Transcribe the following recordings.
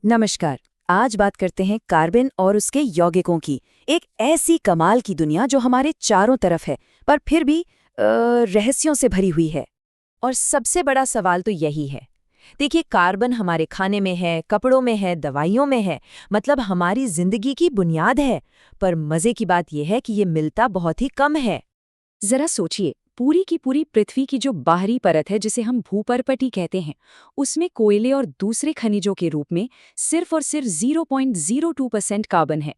नमस्कार। आज बात करते हैं कार्बन और उसके यौगिकों की। एक ऐसी कमाल की दुनिया जो हमारे चारों तरफ है, पर फिर भी रहस्यों से भरी हुई है। और सबसे बड़ा सवाल तो यही है। देखिए, कार्बन हमारे खाने में है, कपड़ों में है, दवाइयों में है, मतलब हमारी जिंदगी की बुनियाद है। पर मजे की बात यह है कि ये मिलता बहुत ही कम है। जरा सोचिए, पूरी की पूरी पृथ्वी की जो बाहरी परत है जिसे हम भूपर्पटी कहते हैं, उसमें कोयले और दूसरे खनिजों के रूप में सिर्फ और सिर्फ 0.02% कार्बन है।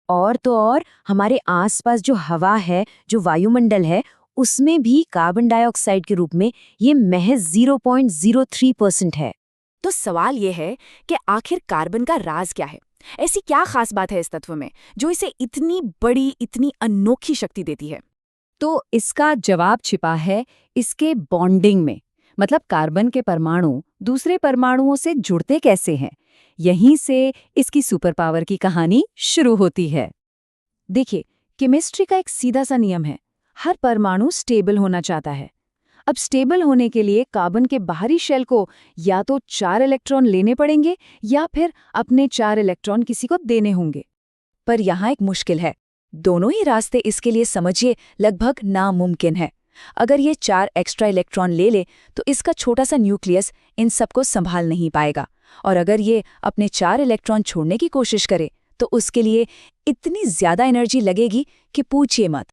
और तो और हमारे आसपास जो हवा है, जो वायुमंडल है, उसमें भी कार्बन डाइऑक्साइड के रूप में ये महज 0.03% है। तो सवाल ये है कि आखिर कार्बन का राज क्या है? ऐसी क्या खास बात है इस तत्व में जो इसे इतनी बड़ी, इतनी अनोखी शक्ति देती है? तो इसका जवाब छिपा है इसके बॉन्डिंग में। मतलब कार्बन के परमाणु दूसरे परमाणुओं से जुड़ते कैसे हैं। यहीं से इसकी सुपर पावर की कहानी शुरू होती है। देखिए, केमिस्ट्री का एक सीधा सा नियम है, हर परमाणु स्टेबल होना चाहता है। अब स्टेबल होने के लिए कार्बन के बाहरी शेल को या तो 4 इलेक्ट्रॉन लेने पड़ेंगे या फिर अपने 4 इलेक्ट्रॉन किसी को देने होंगे। पर यहाँ एक मुश्किल है। दोनों ही रास्ते इसके लिए समझिए लगभग नामुमकिन है। अगर ये 4 एक्स्ट्रा इलेक्ट्रॉन ले ले तो इसका छोटा सा न्यूक्लियस इन सबको संभाल नहीं पाएगा, और अगर ये अपने 4 इलेक्ट्रॉन छोड़ने की कोशिश करे तो उसके लिए इतनी ज्यादा एनर्जी लगेगी कि पूछिए मत।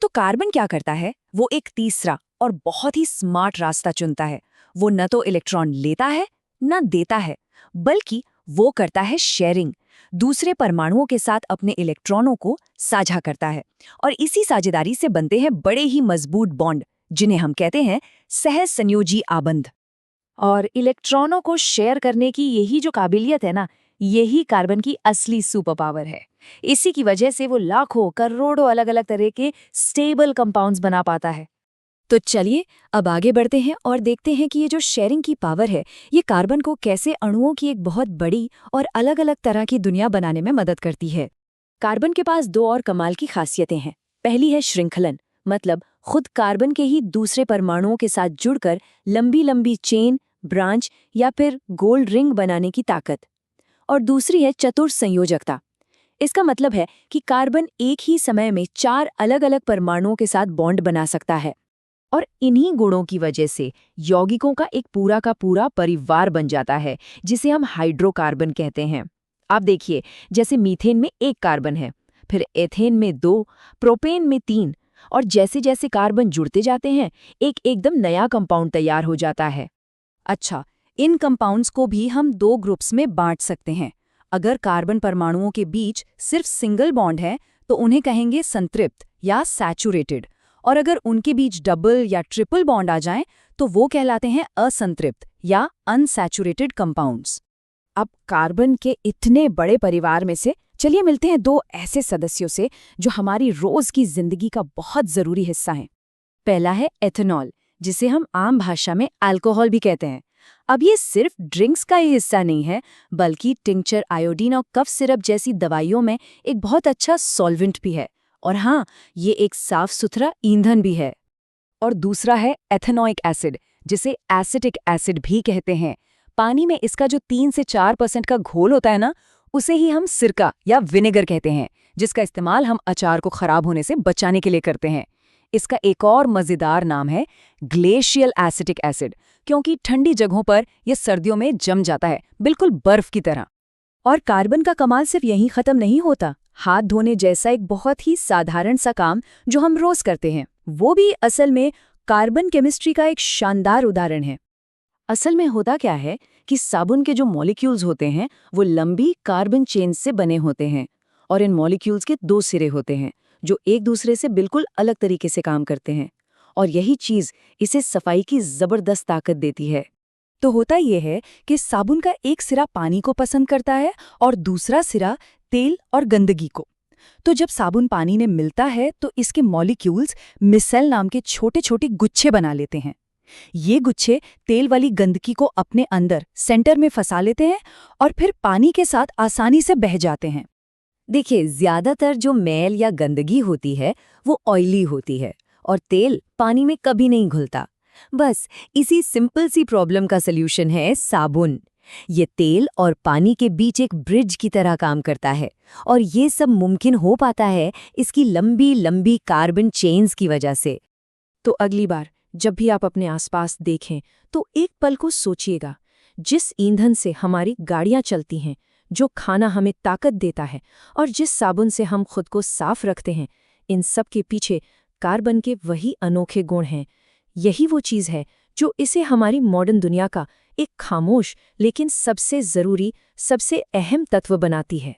तो कार्बन क्या करता है, वो एक तीसरा और बहुत ही स्मार्ट रास्ता चुनता है। वो न तो इलेक्ट्रॉन लेता है न देता है, बल्कि वो करता है शेयरिंग। दूसरे परमाणुओं के साथ अपने इलेक्ट्रॉनों को साझा करता है, और इसी साझेदारी से बनते हैं बड़े ही मजबूत बॉन्ड, जिन्हें हम कहते हैं सहसंयोजी आबंध। और इलेक्ट्रॉनों को शेयर करने की यही जो काबिलियत है ना, यही कार्बन की असली सुपर पावर है। इसी की वजह से वो लाखों करोड़ों अलग अलग तरह के स्टेबल कंपाउंड्स बना पाता है। तो चलिए अब आगे बढ़ते हैं और देखते हैं कि ये जो शेयरिंग की पावर है, ये कार्बन को कैसे अणुओं की एक बहुत बड़ी और अलग अलग तरह की दुनिया बनाने में मदद करती है। कार्बन के पास 2 और कमाल की खासियतें हैं। पहली है श्रृंखलन, मतलब खुद कार्बन के ही दूसरे परमाणुओं के साथ जुड़कर लंबी लंबी चेन, ब्रांच या फिर गोल्ड रिंग बनाने की ताकत। और दूसरी है चतुर संयोजकता। इसका मतलब है कि कार्बन एक ही समय में 4 अलग अलग परमाणुओं के साथ बॉन्ड बना सकता है। और इन्हीं गुणों की वजह से यौगिकों का एक पूरा का पूरा परिवार बन जाता है, जिसे हम हाइड्रोकार्बन कहते हैं। आप देखिए, जैसे मीथेन में 1 कार्बन है, फिर एथेन में 2, प्रोपेन में 3, और जैसे जैसे कार्बन जुड़ते जाते हैं एक एकदम नया कंपाउंड तैयार हो जाता है। अच्छा, इन कंपाउंड्स को भी हम 2 ग्रुप्स में बांट सकते हैं। अगर कार्बन परमाणुओं के बीच सिर्फ सिंगल बॉन्ड है तो उन्हें कहेंगे संतृप्त या सैचुरेटेड, और अगर उनके बीच डबल या ट्रिपल बॉन्ड आ जाएं तो वो कहलाते हैं असंतृप्त या अनसैचुरेटेड कंपाउंड्स। अब कार्बन के इतने बड़े परिवार में से चलिए मिलते हैं 2 ऐसे सदस्यों से जो हमारी रोज की जिंदगी का बहुत जरूरी हिस्सा हैं। पहला है एथेनॉल, जिसे हम आम भाषा में अल्कोहल भी कहते हैं। अब ये सिर्फ ड्रिंक्स का ही हिस्सा नहीं है, बल्कि टिंक्चर, आयोडीन और कफ सिरप जैसी दवाइयों में एक बहुत अच्छा सॉल्वेंट भी है। और हाँ, ये एक साफ सुथरा ईंधन भी है। और दूसरा है एथेनोइक एसिड, जिसे एसिटिक एसिड भी कहते हैं। पानी में इसका जो 3 से 4% का घोल होता है ना, उसे ही हम सिरका या विनेगर कहते हैं, जिसका इस्तेमाल हम अचार को खराब होने से बचाने के लिए करते हैं। इसका एक और मजेदार नाम है ग्लेशियल एसिटिक एसिड, क्योंकि ठंडी जगहों पर यह सर्दियों में जम जाता है, बिल्कुल बर्फ की तरह। और कार्बन का कमाल सिर्फ यहीं खत्म नहीं होता। हाथ धोने जैसा एक बहुत ही साधारण सा काम जो हम रोज करते हैं, वो भी असल में कार्बन केमिस्ट्री का एक शानदार उदाहरण है। असल में होता क्या है कि साबुन के जो मॉलिक्यूल्स होते हैं वो लंबी कार्बन चेन से बने होते हैं, और इन मॉलिक्यूल्स के 2 सिरे होते हैं जो एक दूसरे से बिल्कुल अलग तरीके से काम करते हैं। और यही चीज इसे सफाई की जबरदस्त ताकत देती है। तो होता यह है कि साबुन का एक सिरा पानी को पसंद करता है और दूसरा सिरा तेल और गंदगी को। तो जब साबुन पानी में मिलता है तो इसके मॉलिक्यूल्स मिसेल नाम के छोटे छोटे गुच्छे बना लेते हैं। ये गुच्छे तेल वाली गंदगी को अपने अंदर सेंटर में फंसा लेते हैं और फिर पानी के साथ आसानी से बह जाते हैं। देखिए, ज्यादातर जो मैल या गंदगी होती है वो ऑयली होती है, और तेल पानी में कभी नहीं घुलता। बस इसी सिंपल सी प्रॉब्लम का सल्यूशन है साबुन। ये तेल और पानी के बीच एक ब्रिज की तरह काम करता है, और ये सब मुमकिन हो पाता है इसकी लंबी लंबी कार्बन चेन्स की वजह से। तो अगली बार जब भी आप अपने आसपास देखें तो एक पल को सोचिएगा, जिस ईंधन से हमारी गाड़ियां चलती हैं, जो खाना हमें ताकत देता है और जिस साबुन से हम खुद को साफ रखते हैं, इन सब के पीछे कार्बन के वही अनोखे गुण हैं। यही वो चीज़ है जो इसे हमारी मॉडर्न दुनिया का एक खामोश लेकिन सबसे ज़रूरी, सबसे अहम तत्व बनाती है।